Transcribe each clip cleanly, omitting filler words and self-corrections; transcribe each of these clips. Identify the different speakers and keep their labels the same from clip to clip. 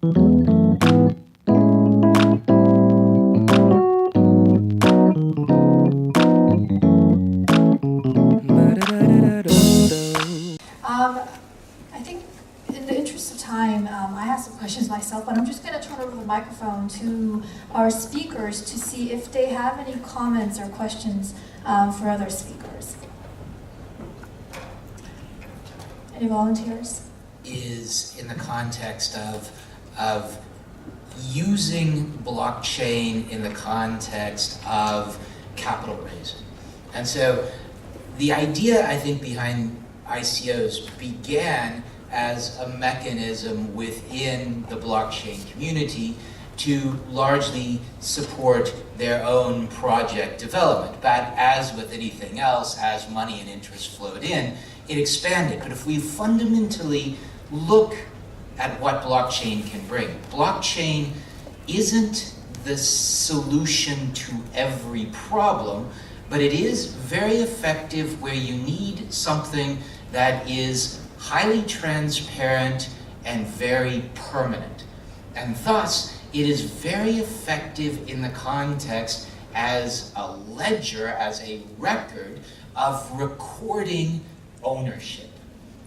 Speaker 1: I think in the interest of time, I have some questions myself, but I'm just going to turn over the microphone to our speakers to see if they have any comments or questions for other speakers. Any volunteers?
Speaker 2: Is in the context of using blockchain in the context of capital raising. And so the idea, I think, behind ICOs began as a mechanism within the blockchain community to largely support their own project development. But as with anything else, as money and interest flowed in, it expanded. But if we fundamentally look at what blockchain can bring, blockchain isn't the solution to every problem, but it is very effective where you need something that is highly transparent and very permanent. And thus, it is very effective in the context as a ledger, as a record of recording ownership.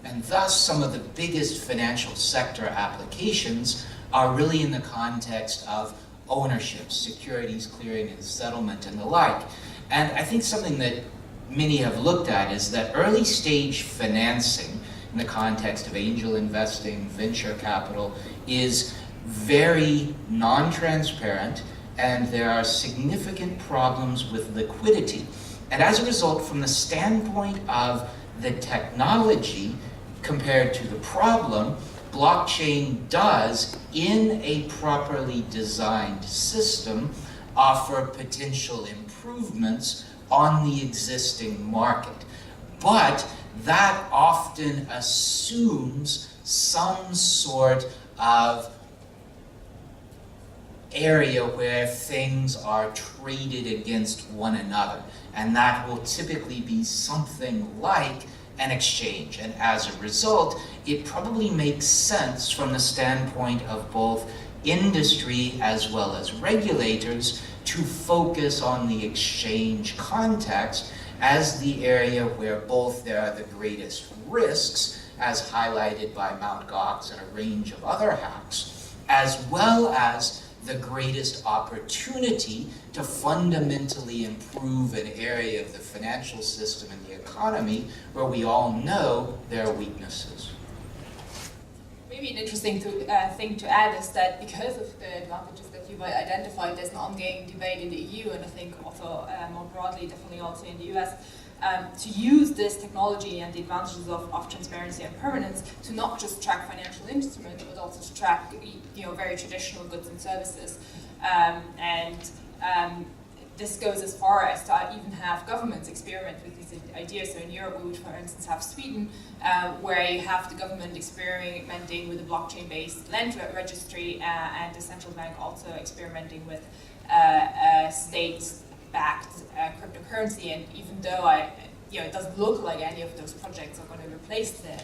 Speaker 2: And thus, some of the biggest financial sector applications are really in the context of ownership, securities clearing and settlement and the like. And I think something that many have looked at is that early stage financing in the context of angel investing, venture capital, is very non-transparent, and there are significant problems with liquidity. And as a result, from the standpoint of the technology compared to the problem, blockchain does, in a properly designed system, offer potential improvements on the existing market. But that often assumes some sort of area where things are traded against one another. And that will typically be something like an exchange. And as a result, it probably makes sense from the standpoint of both industry as well as regulators to focus on the exchange context as the area where both there are the greatest risks, as highlighted by Mt. Gox and a range of other hacks, as well as the greatest opportunity to fundamentally improve an area of the financial system and the economy where we all know there are weaknesses.
Speaker 3: Maybe an interesting thing to add is that because of the advantages that you've identified, there's an ongoing debate in the EU, and I think also more broadly, definitely also in the US, to use this technology and the advantages of transparency and permanence to not just track financial instruments, but also to track, very traditional goods and services. This goes as far as to even have governments experiment with these ideas. So in Europe, we would, for instance, have Sweden, where you have the government experimenting with a blockchain-based land registry, and the central bank also experimenting with state-backed cryptocurrency. And even though it doesn't look like any of those projects are going to replace the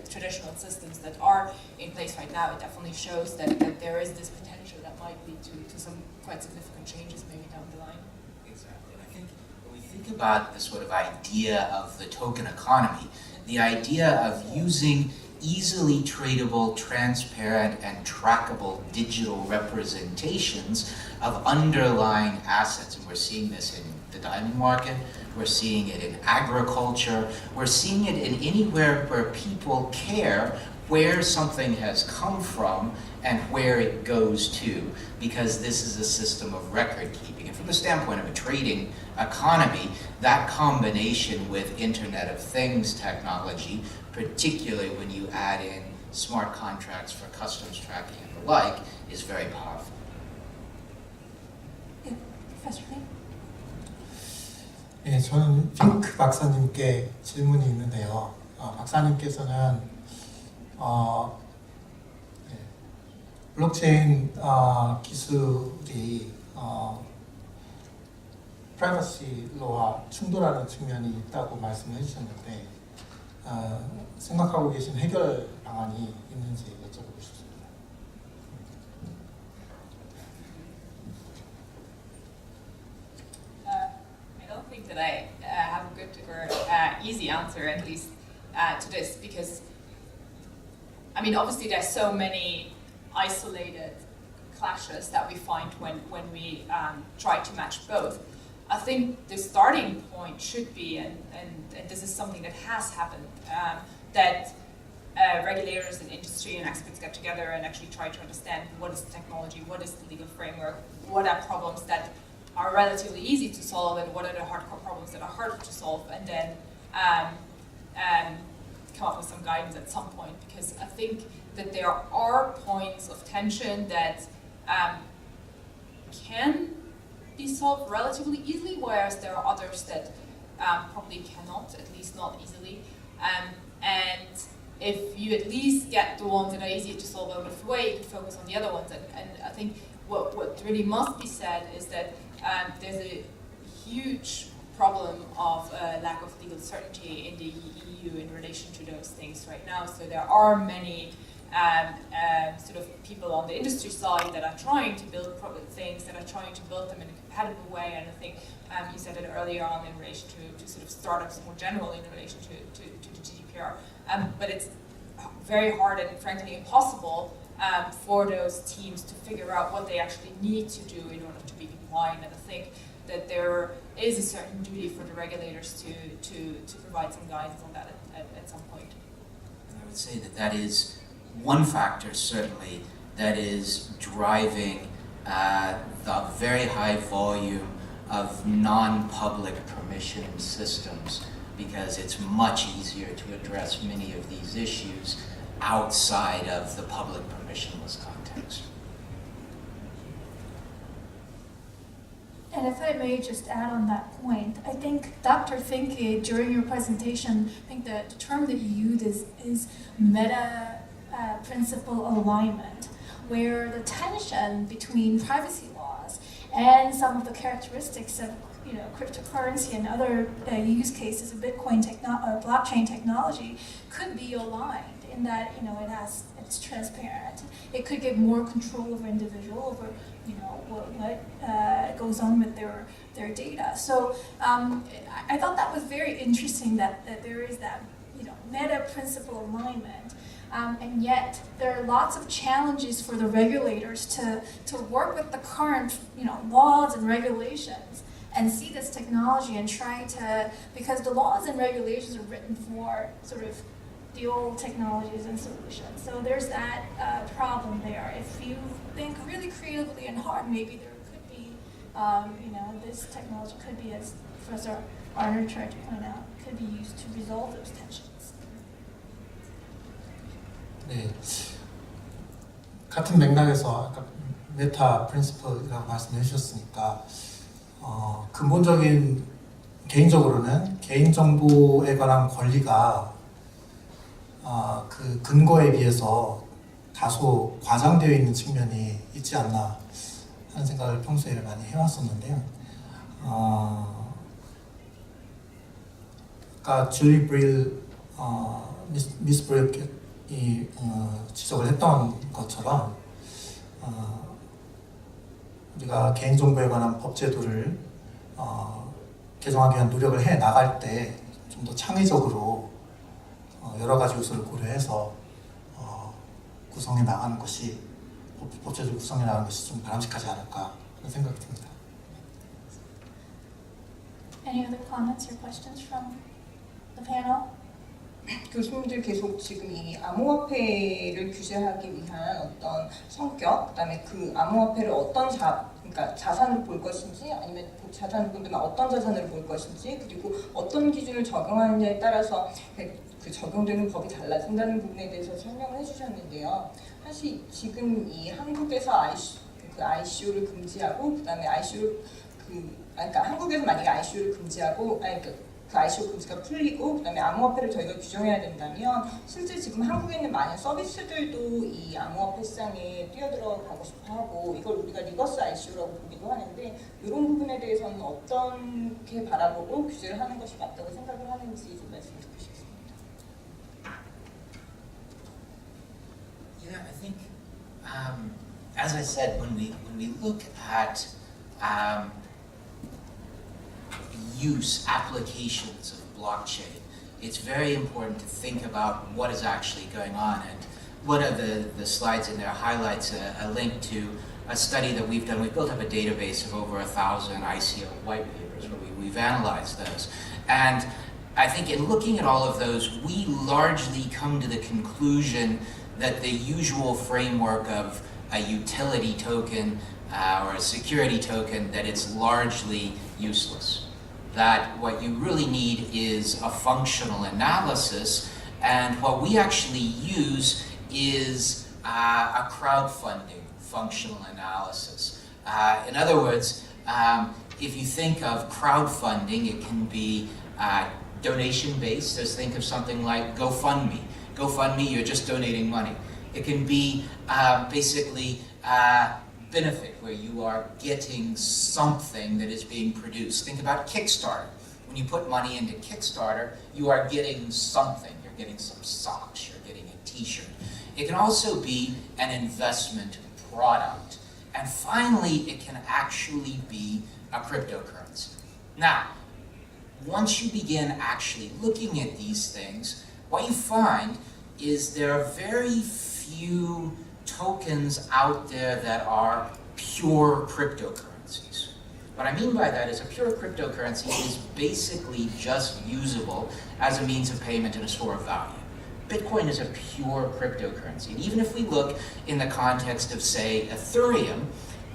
Speaker 3: traditional systems that are in place right now, it definitely shows that there is this potential that might lead to some quite significant changes maybe down the line.
Speaker 2: Exactly. And I think when we think about the sort of idea of the token economy, the idea of using easily tradable, transparent, and trackable digital representations of underlying assets, and we're seeing this in the diamond market, we're seeing it in agriculture, we're seeing it in anywhere where people care where something has come from and where it goes to, because this is a system of record keeping. And from the standpoint of a trading economy, that combination with Internet of Things technology, particularly when you add in smart contracts for customs tracking and the like, is very powerful.
Speaker 1: Yeah, Professor Lee?
Speaker 4: 예, 저는 핑크 박사님께 질문이 있는데요. 박사님께서는 블록체인 기술이 프라이버시 로와 충돌하는 측면이 있다고 말씀해 주셨는데 생각하고 계신 해결 방안이 있는지 여쭤보고 싶습니다.
Speaker 3: easy answer, at least, to this, because, I mean, obviously there's so many isolated clashes that we find when we try to match both. I think the starting point should be, and this is something that has happened, that regulators and industry and experts get together and actually try to understand what is the technology, what is the legal framework, what are problems that are relatively easy to solve, and what are the hardcore problems that are harder to solve, and then come up with some guidance at some point, because I think that there are points of tension that can be solved relatively easily, whereas there are others that probably cannot, at least not easily. And if you at least get the ones that are easier to solve out of the way, you can focus on the other ones. And I think what really must be said is that there's a huge problem of lack of legal certainty in the EU in relation to those things right now. So there are many sort of people on the industry side that are trying to build things, that are trying to build them in a compatible way. And I think you said it earlier on in relation to sort of startups more generally in relation to the GDPR. But it's very hard and frankly impossible for those teams to figure out what they actually need to do in order to be compliant. And I think that there is a certain duty for the regulators to provide some guidance on that at some point.
Speaker 2: And I would say that is one factor, certainly, that is driving the very high volume of non-public permission systems, because it's much easier to address many of these issues outside of the public permissionless context.
Speaker 1: And if I may just add on that point, I think Dr. Finck, during your presentation, I think the term that you used is meta principle alignment, where the tension between privacy laws and some of the characteristics of cryptocurrency and other use cases of Bitcoin blockchain technology could be aligned in that it's transparent. It could give more control over individual over what goes on with their data. So I thought that was very interesting that there is that meta principle alignment. And yet, there are lots of challenges for the regulators to work with the current laws and regulations and see this technology and try to, because the laws and regulations are written for sort of the old technologies and solutions. So there's that problem there. If you think really creatively and hard, maybe there could be, this technology could be, as Professor Arner tried to point out, could be used to resolve those tensions.
Speaker 4: 네, 같은 맥락에서 아까 메타 프린시플이라고 말씀해 주셨으니까 근본적인 개인적으로는 개인정보에 관한 권리가 그 근거에 비해서 다소 과장되어 있는 측면이 있지 않나 하는 생각을 평소에 많이 해왔었는데요. 아까 줄리 브릴, 미스 브릴 이 지적을 했던 것처럼 우리가 개인정보에 관한 법제도를 개정하기 위한 노력을 해 나갈 때 좀 더 창의적으로 여러 가지 요소를 고려해서 구성해 나가는 것이 법제도를 구성해 나가는 것이 좀 바람직하지 않을까 그런 생각이 듭니다.
Speaker 1: Any other comments or questions from the panel?
Speaker 5: 교수님들 계속 지금 이 암호화폐를 규제하기 위한 어떤 성격, 그다음에 그 암호화폐를 어떤 그러니까 자산으로 볼 것인지 아니면 자산을 본다면 어떤 자산으로 볼 것인지 그리고 어떤 기준을 적용하느냐에 따라서 그 적용되는 법이 달라진다는 부분에 대해서 설명을 해주셨는데요. 사실 지금 이 한국에서 ICO를 금지하고 그다음에 ICO를 그러니까 한국에서 만약에 ICO를 금지하고 그 ICO 금지가 풀리고 그다음에 암호화폐를 저희가 규정해야 된다면 실제 지금 한국에 있는 많은 서비스들도 이 암호화폐 시장에 뛰어들어가고 싶어하고 이걸 우리가 리버스 ICO라고 보기도 하는데 이런 부분에 대해서는 어떻게 바라보고 규제를 하는 것이 맞다고 생각을 하는지 좀 말씀 듣고 싶습니다.
Speaker 2: Yeah, I think, as I said, when we look at applications of blockchain, it's very important to think about what is actually going on. And one of the slides in there highlights a link to a study that we've done. We've built up a database of over 1,000 ICO white papers where we've analyzed those. And I think in looking at all of those, we largely come to the conclusion that the usual framework of a utility token or a security token, that it's largely useless. That what you really need is a functional analysis, and what we actually use is a crowdfunding functional analysis. In other words, if you think of crowdfunding, it can be donation-based. So think of something like GoFundMe. GoFundMe, you're just donating money. It can be basically benefit, where you are getting something that is being produced. Think about Kickstarter. When you put money into Kickstarter, you are getting something. You're getting some socks, you're getting a t-shirt. It can also be an investment product. And finally, it can actually be a cryptocurrency. Now, once you begin actually looking at these things, what you find is there are very few tokens out there that are pure cryptocurrencies. What I mean by that is a pure cryptocurrency is basically just usable as a means of payment and a store of value. Bitcoin is a pure cryptocurrency. And even if we look in the context of, say, Ethereum,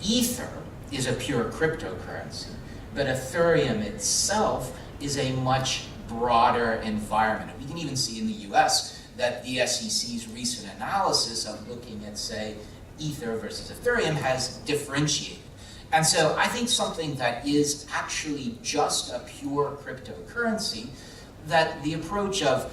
Speaker 2: Ether is a pure cryptocurrency, but Ethereum itself is a much broader environment. We can even see in the US that the SEC's recent analysis of looking at, say, Ether versus Ethereum has differentiated. And so I think something that is actually just a pure cryptocurrency, that the approach of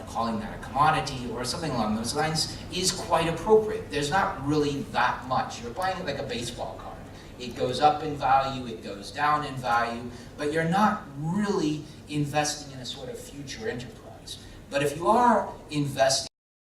Speaker 2: calling that a commodity or something along those lines is quite appropriate. There's not really that much. You're buying it like a baseball card. It goes up in value, it goes down in value, but you're not really investing in a sort of future enterprise. But if you are investing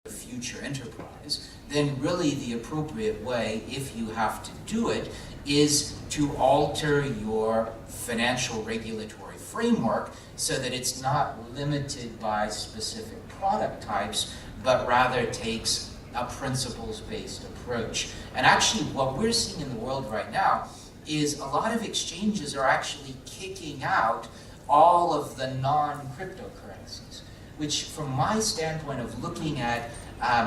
Speaker 2: in a future enterprise, then really the appropriate way, if you have to do it, is to alter your financial regulatory framework so that it's not limited by specific product types, but rather takes a principles-based approach. And actually what we're seeing in the world right now is a lot of exchanges are actually kicking out all of the non-cryptocurrencies, which from my standpoint of looking at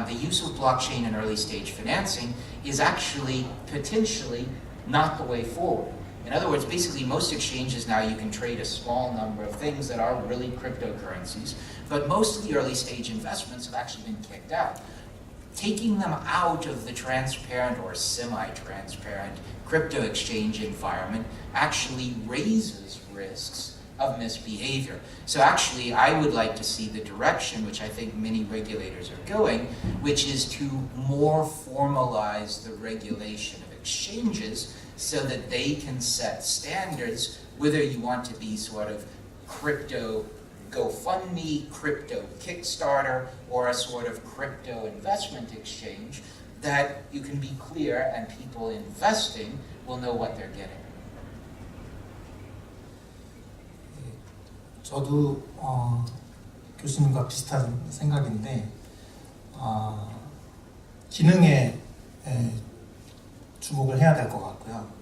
Speaker 2: the use of blockchain in early stage financing is actually potentially not the way forward. In other words, basically most exchanges now you can trade a small number of things that are really cryptocurrencies, but most of the early stage investments have actually been kicked out. Taking them out of the transparent or semi-transparent crypto exchange environment actually raises risks of misbehavior. So actually, I would like to see the direction, which I think many regulators are going, which is to more formalize the regulation of exchanges so that they can set standards, whether you want to be sort of crypto GoFundMe, crypto Kickstarter, or a sort of crypto investment exchange, that you can be clear and people investing will know what they're getting.
Speaker 4: 저도 교수님과 비슷한 생각인데 기능에 주목을 해야 될 것 같고요.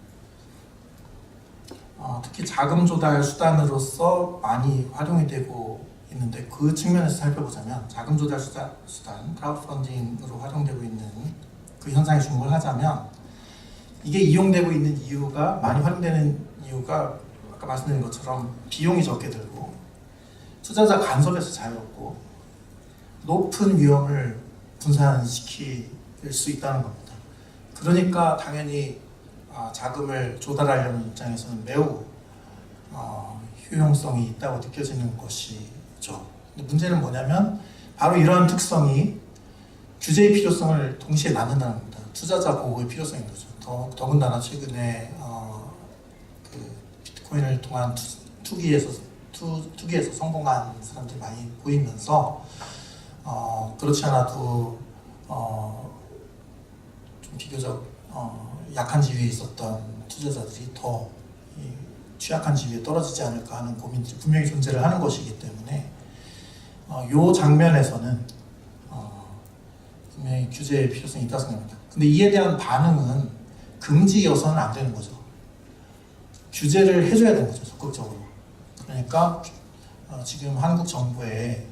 Speaker 4: 특히 자금 조달 수단으로서 많이 활용이 되고 있는데 그 측면에서 살펴보자면 자금 조달 수단, 크라우드펀딩으로 활용되고 있는 그 현상에 주목을 하자면 이게 이용되고 있는 이유가 많이 활용되는 이유가 아까 말씀드린 것처럼 비용이 적게 들고 투자자 간섭에서 자유롭고 높은 위험을 분산시킬 수 있다는 겁니다. 그러니까 당연히 자금을 조달하려는 입장에서는 매우 효용성이 있다고 느껴지는 것이죠. 근데 문제는 뭐냐면 바로 이러한 특성이 규제의 필요성을 동시에 낳는다는 겁니다. 투자자 보호의 필요성인 거죠. 더군다나 최근에 그 비트코인을 통한 투기에서 성공한 사람들이 많이 보이면서 그렇지 않아도 좀 비교적 약한 지위에 있었던 투자자들이 더 취약한 지위에 떨어지지 않을까 하는 고민들이 분명히 존재를 하는 것이기 때문에 이 장면에서는 분명히 규제의 필요성이 있다고 생각합니다. 근데 이에 대한 반응은 금지여서는 안 되는 거죠. 규제를 해줘야 되는 거죠, 적극적으로. 그러니까 지금 한국 정부의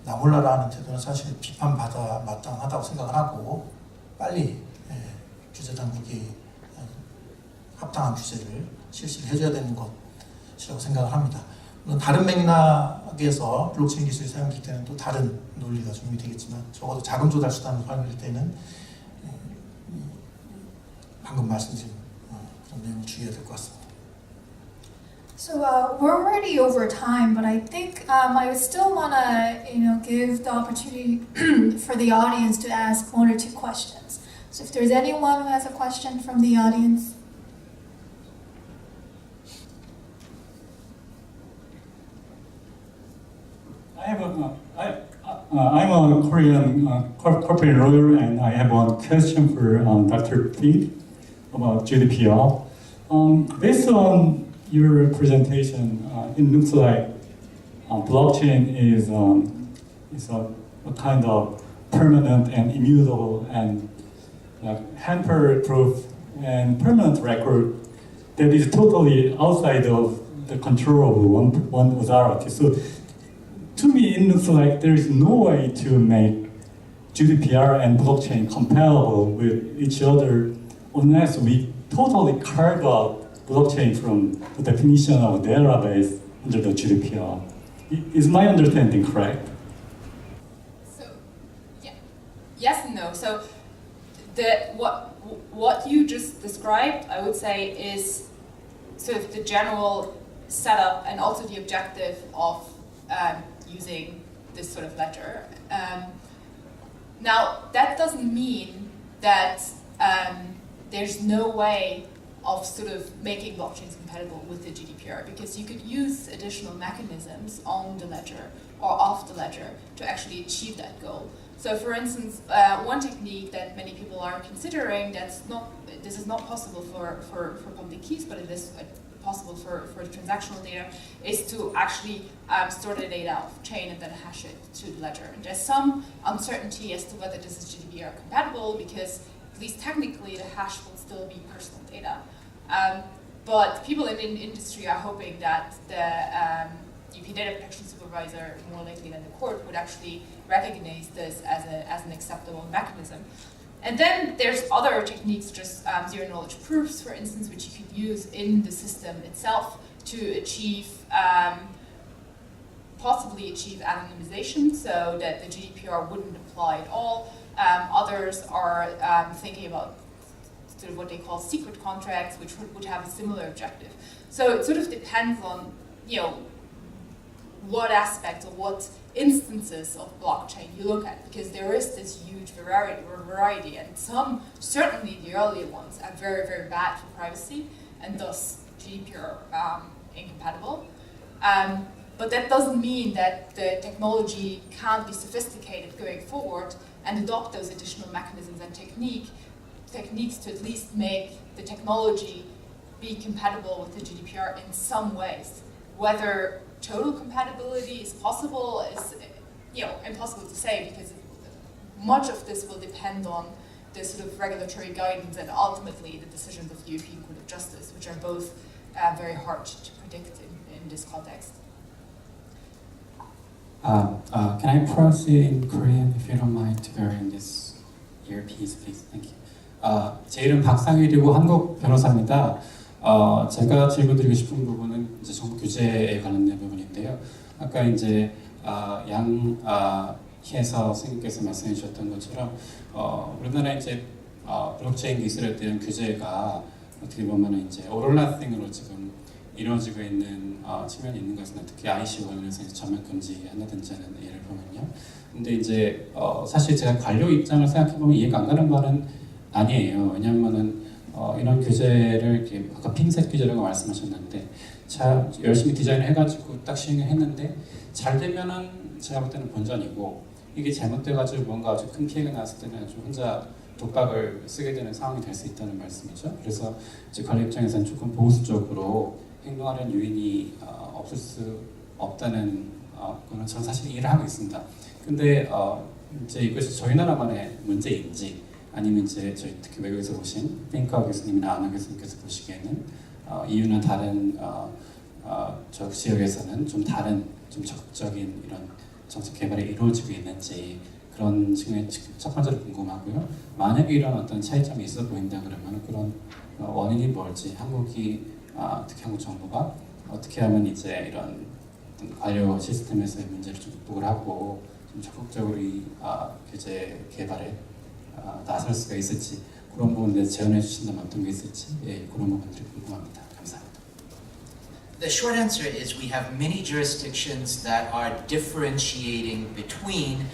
Speaker 4: 나몰라라 하는 태도는 사실 비판받아 마땅하다고 생각을 하고 빨리 규제 당국이 합당한 규제를 실시를 해줘야 되는 것이라고 생각을 합니다. 물론 다른 맥락에서 블록체인 기술이 사용될 때는 또 다른 논리가 적용이 되겠지만 적어도 자금 조달 수단으로 사용될 때는 방금 말씀드린 그런 내용을 주의해야 될 것 같습니다.
Speaker 1: So we're already over time, but I think I still want to, give the opportunity for the audience to ask one or two questions. So if there's anyone who has a question from the audience.
Speaker 6: I'm a Korean corporate lawyer, and I have one question for Dr. Finck about GDPR. Based on your presentation, it looks like blockchain is a kind of permanent and immutable and hamper-proof and permanent record that is totally outside of the control of one authority. So to me, it looks like there is no way to make GDPR and blockchain compatible with each other unless we totally carve out blockchain from the definition of database under the GDPR. Is my understanding correct?
Speaker 3: So, yeah, yes and no. So, what you just described, I would say, is sort of the general setup and also the objective of using this sort of ledger. Now, that doesn't mean that there's no way of sort of making blockchains compatible with the GDPR, because you could use additional mechanisms on the ledger or off the ledger to actually achieve that goal. So for instance, one technique that many people are considering this is not possible for public keys, but it is possible for transactional data, is to actually store the data off chain and then hash it to the ledger. And there's some uncertainty as to whether this is GDPR compatible, because at least technically the hash will still be personal data. But people in the industry are hoping that the European Data Protection Supervisor, more likely than the court, would actually recognize this as an acceptable mechanism. And then there's other techniques, just zero-knowledge proofs, for instance, which you could use in the system itself to achieve, possibly achieve anonymization, so that the GDPR wouldn't apply at all. Others are thinking about sort of what they call secret contracts, which would have a similar objective. So it sort of depends on, what aspects or what instances of blockchain you look at, because there is this huge variety, and some, certainly the earlier ones, are very, very bad for privacy, and thus GDPR incompatible. But that doesn't mean that the technology can't be sophisticated going forward and adopt those additional mechanisms and techniques to at least make the technology be compatible with the GDPR in some ways. Whether total compatibility is possible is, impossible to say, because much of this will depend on the sort of regulatory guidance and ultimately the decisions of the European Court of Justice, which are both very hard to predict in this context.
Speaker 7: Can I proceed in Korean if you don't mind wearing this earpiece, please? Thank you. 제 이름 박상일이고 한국 변호사입니다. 제가 질문드리고 싶은 부분은 이제 정부 규제에 관련된 부분인데요. 아까 이제 양혜서 선생님께서 말씀해 주셨던 것처럼 우리나라 이제 블록체인 기술에 대한 규제가 어떻게 보면 이제 오롤라싱으로 지금 이루어지고 있는 측면이 있는 것은 특히 IC 관련해서 전면 금지한다든지 하는 예를 보면요. 근데 이제 사실 제가 관료 입장을 생각해 보면 이해가 안 가는 말은 아니에요. 왜냐하면은 이런 규제를 이렇게 아까 핑셋 규제라고 말씀하셨는데 잘 열심히 디자인을 해가지고 딱 시행을 했는데 잘 되면은 제가 볼 때는 본전이고 이게 잘못돼가지고 뭔가 아주 큰 피해가 났을 때는 좀 혼자 독박을 쓰게 되는 상황이 될 수 있다는 말씀이죠. 그래서 이제 관리 입장에서는 조금 보수적으로 행동하려는 요인이 없을 수 없다는 그거는 저는 사실 이해를 하고 있습니다. 근데 이제 이것이 저희 나라만의 문제인지 아니면 이제 저희 특히 외국에서 보신 핑크 교수님이나 아너 교수님께서 보시기에는 이유는 다른 저 지역에서는 좀 다른 좀 적극적인 이런 정책 개발이 이루어지고 있는지 그런 측면이 첫 번째로 궁금하고요. 만약에 이런 어떤 차이점이 있어 보인다 그러면 그런 원인이 뭘지 한국이 특히 한국 정부가 어떻게 하면 이제 이런 관료 시스템에서의 문제를 좀 극복을 하고 좀 적극적으로 이 규제 개발에 나설 수가 있을지 그런 부분에 대해서 제언해 주신다면 어떤 게 있을지 그런 부분들이 궁금합니다. 감사합니다.
Speaker 2: The short answer is we have many jurisdictions that are differentiating between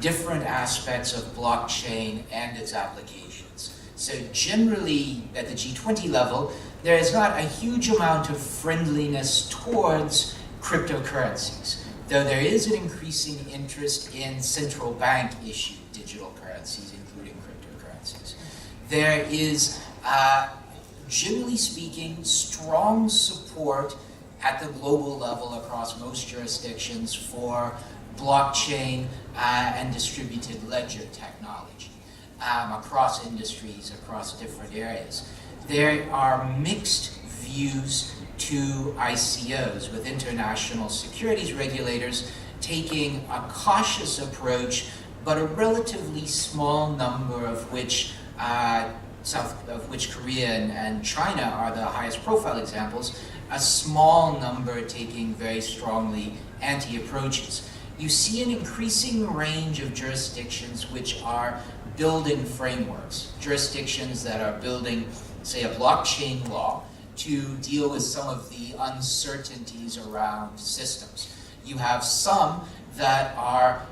Speaker 2: different aspects of blockchain and its applications. So generally at the G20 level, there is not a huge amount of friendliness towards cryptocurrencies, though there is an increasing interest in central bank issued digital currencies, including cryptocurrencies. There is, generally speaking, strong support at the global level across most jurisdictions for blockchain and distributed ledger technology across industries, across different areas. There are mixed views to ICOs, with international securities regulators taking a cautious approach, but a relatively small number of which Korea and China are the highest profile examples, a small number taking very strongly anti-approaches. You see an increasing range of jurisdictions which are building frameworks, jurisdictions that are building, say, a blockchain law to deal with some of the uncertainties around systems. You have some that are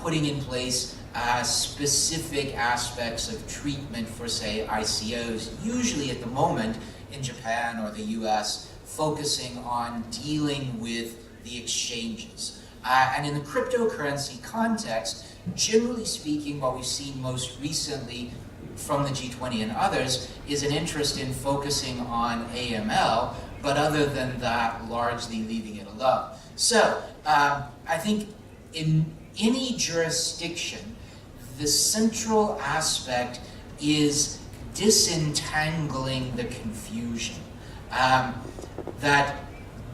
Speaker 2: putting in place specific aspects of treatment for, say, ICOs, usually at the moment in Japan or the US, focusing on dealing with the exchanges. And in the cryptocurrency context, generally speaking, what we've seen most recently from the G20 and others is an interest in focusing on AML, but other than that, largely leaving it alone. So I think in any jurisdiction, the central aspect is disentangling the confusion. That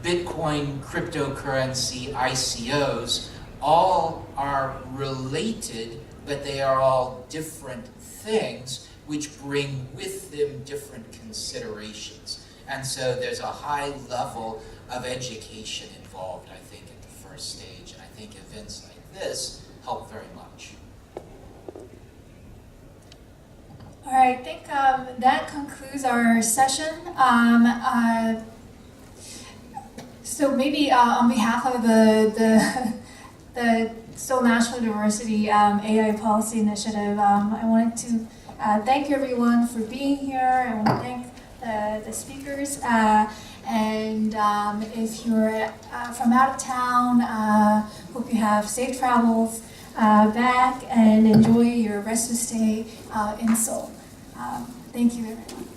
Speaker 2: Bitcoin, cryptocurrency, ICOs, all are related, but they are all different things which bring with them different considerations. And so there's a high level of education involved, I think, at the first stage. And I think events like this help very much.
Speaker 1: All right, I think that concludes our session. So maybe on behalf of the Seoul National University AI Policy Initiative, I wanted to thank everyone for being here. I want to thank the speakers. And if you're from out of town, hope you have safe travels back and enjoy your rest of the stay in Seoul. Thank you, everyone.